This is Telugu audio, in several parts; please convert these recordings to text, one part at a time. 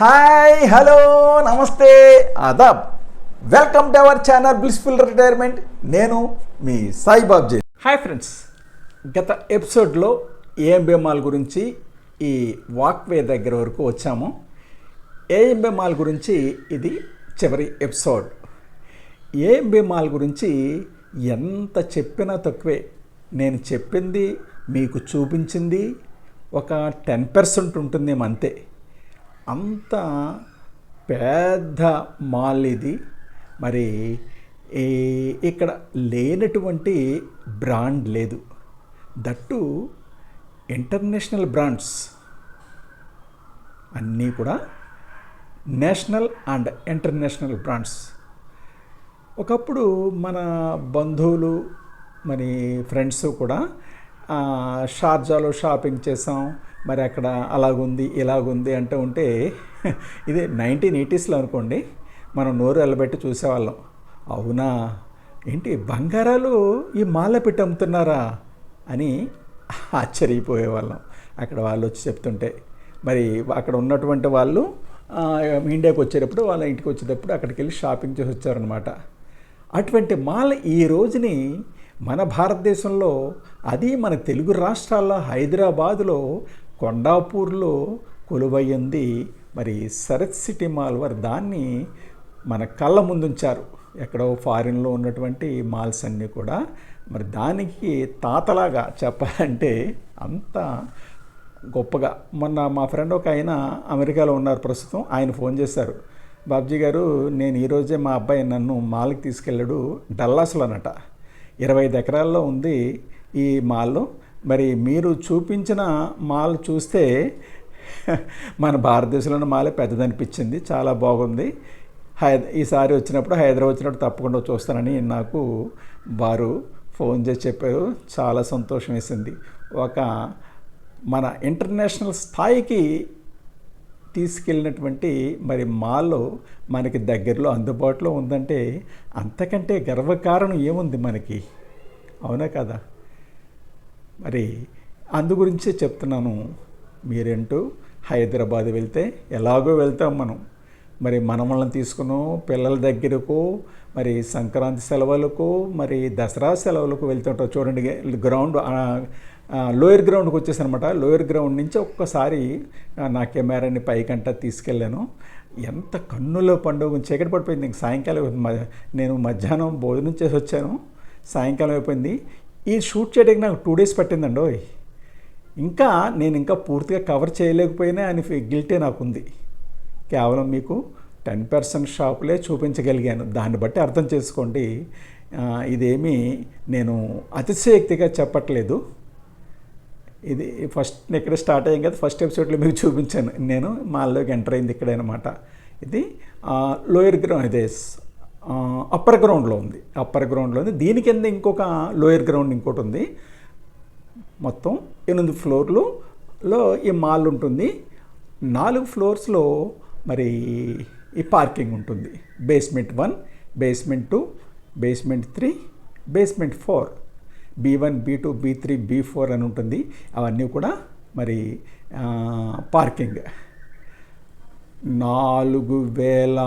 హాయ్ హలో నమస్తే ఆదాబ్ welcome to our channel blissful retirement. నేను మీ సాయిబాబ్జీ. హాయ్ ఫ్రెండ్స్, గత ఎపిసోడ్లో ఏఎంబీ మాల్ గురించి ఈ వాక్వే దగ్గర వరకు వచ్చాము. ఏఎంబీ మాల్ గురించి ఇది చివరి ఎపిసోడ్. ఏఎంబీ మాల్ గురించి ఎంత చెప్పినా తక్కువే. నేను చెప్పింది మీకు చూపించింది ఒక 10% ఉంటుందేమో అంతే. అంత పెద్ద మాల్ ఇది. మరి ఇక్కడ లేనటువంటి బ్రాండ్ లేదు. దట్టు ఇంటర్నేషనల్ బ్రాండ్స్ అన్నీ కూడా నేషనల్ అండ్ ఇంటర్నేషనల్ బ్రాండ్స్. ఒకప్పుడు మన బంధువులు మరి ఫ్రెండ్స్ కూడా షార్జాలో షాపింగ్ చేసాం, మరి అక్కడ అలాగుంది ఇలాగుంది అంటూ ఉంటే ఇది 1980s అనుకోండి, మనం నోరు వెళ్ళబెట్టి చూసేవాళ్ళం. అవునా ఏంటి బంగారాలు ఈ మాల్లో పెట్టి అమ్ముతున్నారా అని ఆశ్చర్యపోయేవాళ్ళం అక్కడ వాళ్ళు వచ్చి చెప్తుంటే. మరి అక్కడ ఉన్నటువంటి వాళ్ళు ఇండియాకి వచ్చేటప్పుడు వాళ్ళ ఇంటికి వచ్చేటప్పుడు అక్కడికి వెళ్ళి షాపింగ్ చేసి వచ్చారనమాట. అటువంటి మాల్ ఈ రోజుని మన భారతదేశంలో, అది మన తెలుగు రాష్ట్రాల్లో హైదరాబాదులో కొండాపూర్లో కొలువయ్యింది. మరి సరత్ సిటీ మాల్ వారు దాన్ని మన కళ్ళ ముందుంచారు. ఎక్కడో ఫారిన్లో ఉన్నటువంటి మాల్స్ అన్నీ కూడా మరి దానికి తాతలాగా చెప్పాలంటే అంత గొప్పగా. మొన్న మా ఫ్రెండ్ ఒక ఆయన అమెరికాలో ఉన్నారు ప్రస్తుతం, ఆయన ఫోన్ చేశారు, బాబ్జీ గారు నేను ఈరోజే మా అబ్బాయి నన్ను మాల్కి తీసుకెళ్ళాడు, డల్లాస్లోనట. 25 ఎకరాల్లో ఉంది ఈ మాల్లో. మరి మీరు చూపించిన మాల్ చూస్తే మన భారతదేశంలోని మాలే పెద్దదనిపించింది, చాలా బాగుంది. ఈసారి వచ్చినప్పుడు హైదరాబాద్ వచ్చినప్పుడు తప్పకుండా చూస్తానని నాకు వారు ఫోన్ చేసి చెప్పారు. చాలా సంతోషం వేసింది. ఒక మన ఇంటర్నేషనల్ స్థాయికి తీసుకెళ్ళినటువంటి మరి మాల్లో మనకి దగ్గరలో అందుబాటులో ఉందంటే అంతకంటే గర్వకారణం ఏముంది మనకి, అవునా కదా? మరి అందు గురించే చెప్తున్నాను. మీరేంటూ హైదరాబాద్ వెళ్తే ఎలాగో వెళ్తాం మనం, మరి మనమల్ని తీసుకున్నాం పిల్లల దగ్గరకు, మరి సంక్రాంతి సెలవులకు, మరి దసరా సెలవులకు వెళ్తుంటాం. చూడండి గ్రౌండ్ లోయర్ గ్రౌండ్కి వచ్చేసి అనమాట. లోయర్ గ్రౌండ్ నుంచి ఒక్కసారి నా కెమెరాని పైకంటా తీసుకెళ్ళాను. ఎంత కన్నుల పండుగ, చీకటి పడిపోయింది. ఇంక సాయంకాలం నేను మధ్యాహ్నం భోజనం చేసి వచ్చాను, సాయంకాలం అయిపోయింది. ఈ షూట్ చేయడానికి నాకు 2 days పట్టిందండి. నేను ఇంకా పూర్తిగా కవర్ చేయలేకపోయినా అని గిల్టే నాకుంది. కేవలం మీకు 10% షాపులే చూపించగలిగాను. దాన్ని బట్టి అర్థం చేసుకోండి. ఇదేమీ నేను అతిశయోక్తిగా చెప్పట్లేదు. ఇది ఫస్ట్ ఇక్కడ స్టార్ట్ అయ్యాం కదా, ఫస్ట్ ఎపిసోడ్లో మీకు చూపించాను. నేను మాల్లోకి ఎంటర్ అయింది ఇక్కడనమాట. ఇది లోయర్ గ్రౌండ్, ఇదే అప్పర్ గ్రౌండ్లో ఉంది. అప్పర్ గ్రౌండ్లో ఉంది. దీని కింద ఇంకొక లోయర్ గ్రౌండ్ ఇంకోటి ఉంది. మొత్తం 8 ఫ్లోర్లో ఈ మాల్ ఉంటుంది. 4 ఫ్లోర్స్లో మరి ఈ పార్కింగ్ ఉంటుంది. Basement 1, basement 2, basement 3, basement 4, B1, B2, B3, B4 అని ఉంటుంది. అవన్నీ కూడా మరి పార్కింగ్. 4000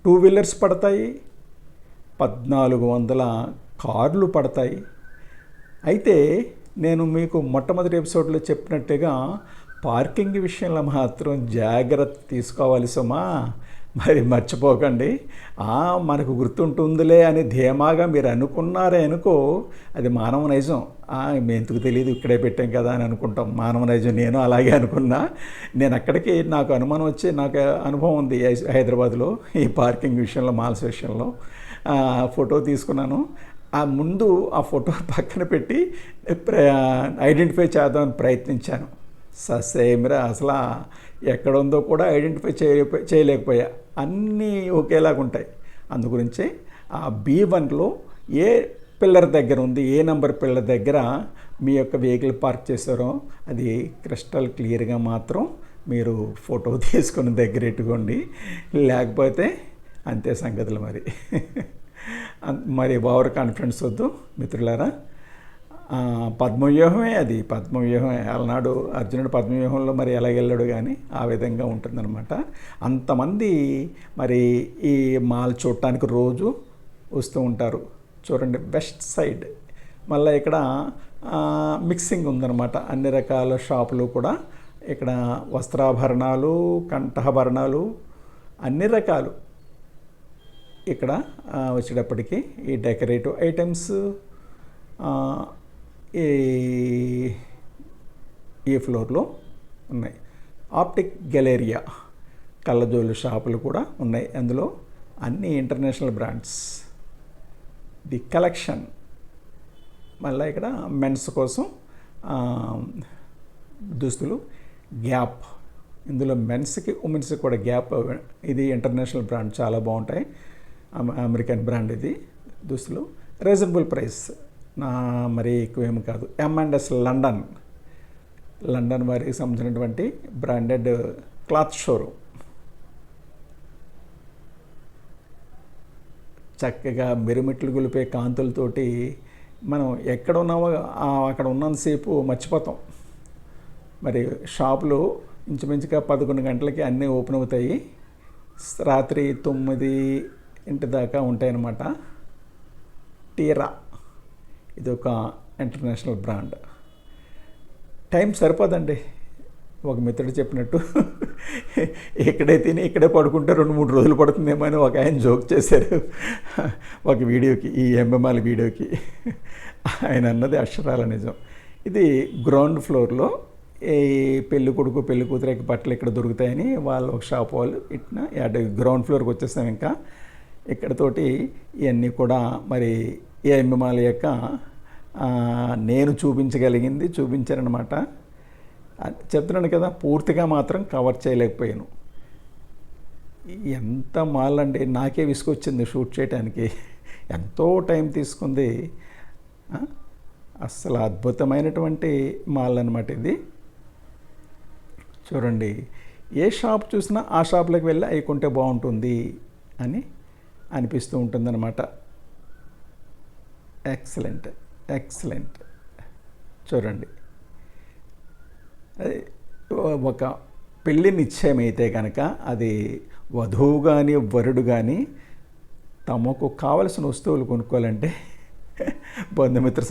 2 వీలర్స్ పడతాయి, 1400 కార్లు పడతాయి. అయితే నేను మీకు మొట్టమొదటి ఎపిసోడ్లో చెప్పినట్టుగా పార్కింగ్ విషయంలో మాత్రం జాగ్రత్త తీసుకోవాలి సుమా. మరి మర్చిపోకండి. మనకు గుర్తుంటుందిలే అని ధీమాగా మీరు అనుకున్నారే అనుకో, అది మానవ నైజం. ఎందుకు తెలియదు ఇక్కడే పెట్టాం కదా అని అనుకుంటాం, మానవ నైజం. నేను అలాగే అనుకున్నా. నేను అక్కడికి నాకు అనుమానం వచ్చి, నాకు అనుభవం ఉంది హైదరాబాద్లో ఈ పార్కింగ్ విషయంలో, మాల్స్ విషయంలో. ఫోటో తీసుకున్నాను. ముందు ఆ ఫోటో పక్కన పెట్టి ఐడెంటిఫై చేద్దామని ప్రయత్నించాను. ససేమిరా అసలు ఎక్కడ ఉందో కూడా ఐడెంటిఫై చేయలేకపోయా. అన్నీ ఒకేలాగా ఉంటాయి. అందుగురించే ఆ B1లో ఏ పిల్లర్ దగ్గర ఉంది, ఏ నెంబర్ పిల్లర్ దగ్గర మీ యొక్క వెహికల్ పార్క్ చేశారో అది క్రిస్టల్ క్లియర్గా మాత్రం మీరు ఫోటో తీసుకొని దగ్గర పెట్టుకోండి. లేకపోతే అంతే సంగతులు. మరి ఓవర్ కాన్ఫిడెన్స్ వద్దు మిత్రులారా. పద్మవ్యూహమే అది, పద్మవ్యూహమే. అలనాడు అర్జునుడు పద్మవ్యూహంలో మరి ఎలా వెళ్ళాడు కానీ ఆ విధంగా ఉంటుందన్నమాట. అంతమంది మరి ఈ మాల్ చూడటానికి రోజు వస్తూ ఉంటారు. చూడండి వెస్ట్ సైడ్ మళ్ళీ ఇక్కడ మిక్సింగ్ ఉందన్నమాట. అన్ని రకాల షాపులు కూడా ఇక్కడ వస్త్రాభరణాలు, కంఠాభరణాలు అన్ని రకాలు ఇక్కడ వచ్చేటప్పటికి ఈ డెకరేటివ్ ఐటమ్స్ ఈ ఈ ఫ్లోర్లో ఉన్నాయి. ఆప్టిక్ గెలేరియా కళ్ళజోళ్ళు షాపులు కూడా ఉన్నాయి. అందులో అన్ని ఇంటర్నేషనల్ బ్రాండ్స్. ది కలెక్షన్ మళ్ళీ ఇక్కడ మెన్స్ కోసం దుస్తులు గ్యాప్. ఇందులో మెన్స్కి ఉమెన్స్కి కూడా గ్యాప్. ఇది ఇంటర్నేషనల్ బ్రాండ్, చాలా బాగుంటాయి. అమెరికన్ బ్రాండ్ ఇది దుస్తులు. రీజనబుల్ ప్రైస్, మరీ ఎక్కువేమి కాదు. M&S లండన్ వారికి సంబంధించినటువంటి బ్రాండెడ్ క్లాత్ షోరూమ్. చక్కగా మిరుమిట్లు గొలిపే కాంతులతోటి మనం ఎక్కడ ఉన్నామో అక్కడ ఉన్నంతసేపు మర్చిపోతాం. మరి షాపులు ఇంచుమించుగా 11 గంటలకి అన్నీ ఓపెన్ అవుతాయి. రాత్రి 9 దాకా ఉంటాయన్నమాట. టీరా ఇది ఒక ఇంటర్నేషనల్ బ్రాండ్. టైం సరిపోదండి. ఒక మిత్రుడు చెప్పినట్టు ఇక్కడే తిని ఇక్కడే పడుకుంటే 2-3 రోజులు పడుతుందేమో అని ఒక ఆయన జోక్ చేశారు ఒక వీడియోకి, ఈ ఎంఎంఆర్ వీడియోకి. ఆయన అన్నది అక్షరాల నిజం. ఇది గ్రౌండ్ ఫ్లోర్లో ఈ పెళ్ళి కొడుకు పెళ్ళి కూతురికి బట్టలు ఇక్కడ దొరుకుతాయని వాళ్ళు ఒక షాప్ వాళ్ళు ఇట్లా గ్రౌండ్ ఫ్లోర్కి వచ్చేసాం. ఇంకా ఇక్కడతోటి ఇవన్నీ కూడా మరి ఈ ఎంఎంఆర్ యొక్క నేను చూపించారనమాట. చెప్తున్నాను కదా, పూర్తిగా మాత్రం కవర్ చేయలేకపోయాను. ఎంత మాల్ అండి, నాకే విసుకొచ్చింది షూట్ చేయడానికి. ఎంతో టైం తీసుకుంది. అస్సలు అద్భుతమైనటువంటి మాల్ అనమాట ఇది. చూడండి, ఏ షాప్ చూసినా ఆ షాప్లోకి వెళ్ళి అవి కొంటే బాగుంటుంది అని అనిపిస్తూ ఉంటుందన్నమాట. ఎక్సలెంట్. చూడండి, ఒక పెళ్ళి నిశ్చయమైతే కనుక అది వధువు కానీ వరుడు కానీ తమకు కావలసిన వస్తువులు కొనుక్కోవాలంటే బంధుమిత్ర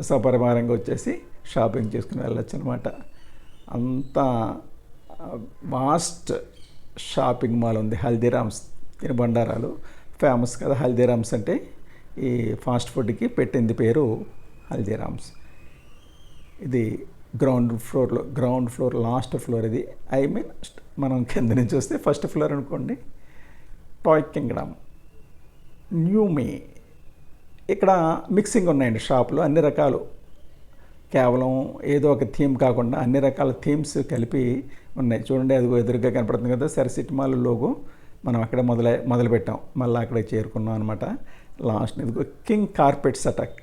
సపరివారంగా వచ్చేసి షాపింగ్ చేసుకుని వెళ్ళొచ్చు అనమాట. అంత వాస్ట్ షాపింగ్ మాల్ ఉంది. హల్దీరామ్స్ తినుబండారాలు ఫేమస్ కదా. హల్దీరామ్స్ అంటే ఈ ఫాస్ట్ ఫుడ్కి పెట్టింది పేరు హల్దీరామ్స్. ఇది గ్రౌండ్ ఫ్లోర్ లాస్ట్ ఫ్లోర్ ఇది. మనం కింద నుంచి వస్తే ఫస్ట్ ఫ్లోర్ అనుకోండి. టాయ్ కింగ్డమ్, న్యూ మీ. ఇక్కడ మిక్సింగ్ ఉన్నాయండి షాపులు, అన్ని రకాలు. కేవలం ఏదో ఒక థీమ్ కాకుండా అన్ని రకాల థీమ్స్ కలిపి ఉన్నాయి. చూడండి, అది ఎదురుగా కనపడుతుంది కదా సరసిటీ మాల్ లోగో. మనం అక్కడే మొదలు పెట్టాం, మళ్ళీ అక్కడే చేరుకున్నాం అనమాట. లాస్ట్ ఇదిగో కింగ్ కార్పెట్స్ అటాక్.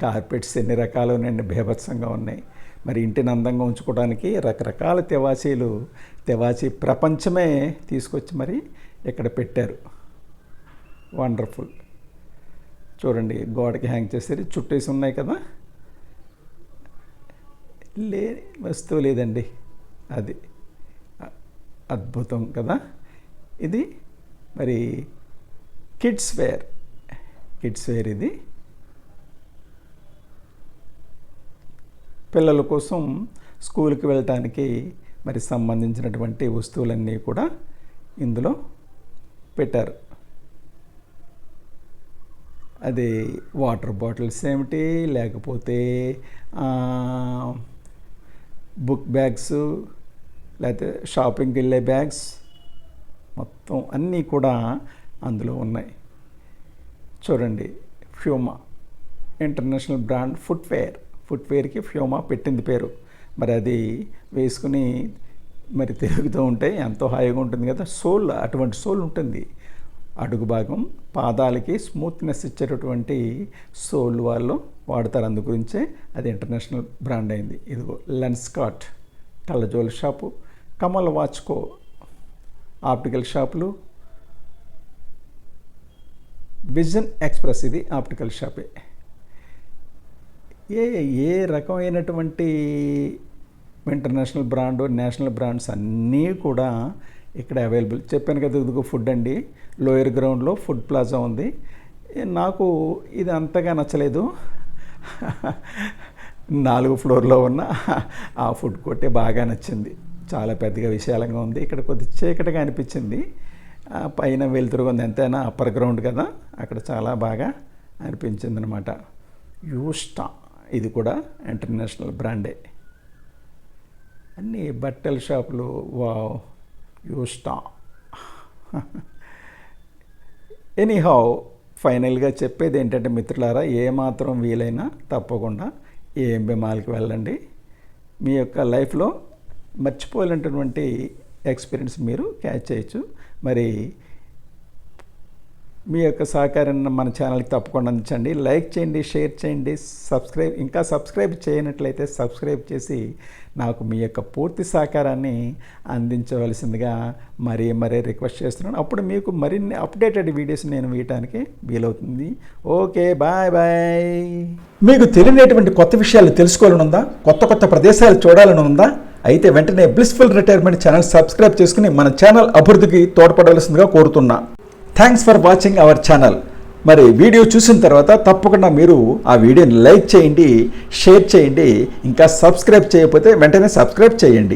కార్పెట్స్ ఎన్ని రకాలు ఉన్నాయండి, బీభత్సంగా ఉన్నాయి. మరి ఇంటిని అందంగా ఉంచుకోవడానికి రకరకాల తివాచీ ప్రపంచమే తీసుకొచ్చి మరి ఇక్కడ పెట్టారు. వండర్ఫుల్. చూడండి, గోడకి హ్యాంగ్ చేసేది చుట్టేసి ఉన్నాయి కదా. వస్తువు లేదండి, అది అద్భుతం కదా. ఇది మరి కిడ్స్ వేర్ ఇది. పిల్లల కోసం స్కూల్కి వెళ్ళటానికి మరి సంబంధించినటువంటి వస్తువులన్నీ కూడా ఇందులో పెట్టారు. అది వాటర్ బాటిల్స్ ఏమిటి, లేకపోతే బుక్ బ్యాగ్స్, లేకపోతే షాపింగ్కి వెళ్ళే బ్యాగ్స్, మొత్తం అన్నీ కూడా అందులో ఉన్నాయి. చూడండి, ఫ్యూమా ఇంటర్నేషనల్ బ్రాండ్ ఫుట్వేర్కి ఫ్యూమా పెట్టింది పేరు. మరి అది వేసుకుని మరి తిరుగుతూ ఉంటే ఎంతో హాయిగా ఉంటుంది కదా. అటువంటి సోల్ ఉంటుంది. అడుగు భాగం పాదాలకి స్మూత్నెస్ ఇచ్చేటటువంటి సోల్ వాళ్ళు వాడతారు. అందు గురించే అది ఇంటర్నేషనల్ బ్రాండ్ అయింది. ఇదిగో లెన్స్కార్ట్ కళ్ళజోళ్ళ షాపు, కమల్ వాచ్కో ఆప్టికల్ షాపులు, విజన్ ఎక్స్ప్రెస్ ఇది ఆప్టికల్ షాపే. ఏ ఏ రకమైనటువంటి ఇంటర్నేషనల్ బ్రాండ్, నేషనల్ బ్రాండ్స్ అన్నీ కూడా ఇక్కడ అవైలబుల్. చెప్పాను కదా, ఇదిగో ఫుడ్ అండి, లోయర్ గ్రౌండ్లో ఫుడ్ ప్లాజా ఉంది. నాకు ఇది అంతగా నచ్చలేదు. 4 ఫ్లోర్లో ఉన్న ఆ ఫుడ్ కోర్టే బాగా నచ్చింది. చాలా పెద్దగా విశాలంగా ఉంది. ఇక్కడ కొద్ది చీకటిగా అనిపించింది. పైన వెలుతురుగా ఉంది, ఎంతైనా అప్పర్ గ్రౌండ్ కదా, అక్కడ చాలా బాగా అనిపించింది అనమాట. యూస్టా ఇది కూడా ఇంటర్నేషనల్ బ్రాండే. అన్ని బట్టల షాపులు. వావ్, యూస్టా. ఎనీహౌ, ఫైనల్గా చెప్పేది ఏంటంటే మిత్రులారా, ఏమాత్రం వీలైనా తప్పకుండా ఏఎంబి మాల్కి వెళ్ళండి. మీ యొక్క లైఫ్లో మర్చిపోలేనటువంటి ఎక్స్పీరియన్స్ మీరు క్యాచ్ చేయొచ్చు. మరి మీ యొక్క సహకారాన్ని మన ఛానల్కి తప్పకుండా అందించండి. లైక్ చేయండి, షేర్ చేయండి, ఇంకా సబ్స్క్రైబ్ చేయనట్లయితే సబ్స్క్రైబ్ చేసి నాకు మీ యొక్క పూర్తి సహకారాన్ని అందించవలసిందిగా మరీ రిక్వెస్ట్ చేస్తున్నాను. అప్పుడు మీకు మరిన్ని అప్డేటెడ్ వీడియోస్ నేను వేయడానికి వీలవుతుంది. Okay, bye bye. మీకు తెలియనటువంటి కొత్త విషయాలు తెలుసుకోవాలని ఉందా? కొత్త ప్రదేశాలు చూడాలని ఉందా? అయితే వెంటనే బ్లిస్ఫుల్ రిటైర్మెంట్ ఛానల్ సబ్స్క్రైబ్ చేసుకుని మన ఛానల్ అభివృద్ధికి తోడ్పడవలసిందిగా కోరుతున్నా. Thanks for watching our channel. మరి వీడియో చూసిన తర్వాత తప్పకుండా మీరు ఆ వీడియోని లైక్ చేయండి, షేర్ చేయండి. ఇంకా సబ్స్క్రైబ్ చేయకపోతే వెంటనే సబ్స్క్రైబ్ చేయండి.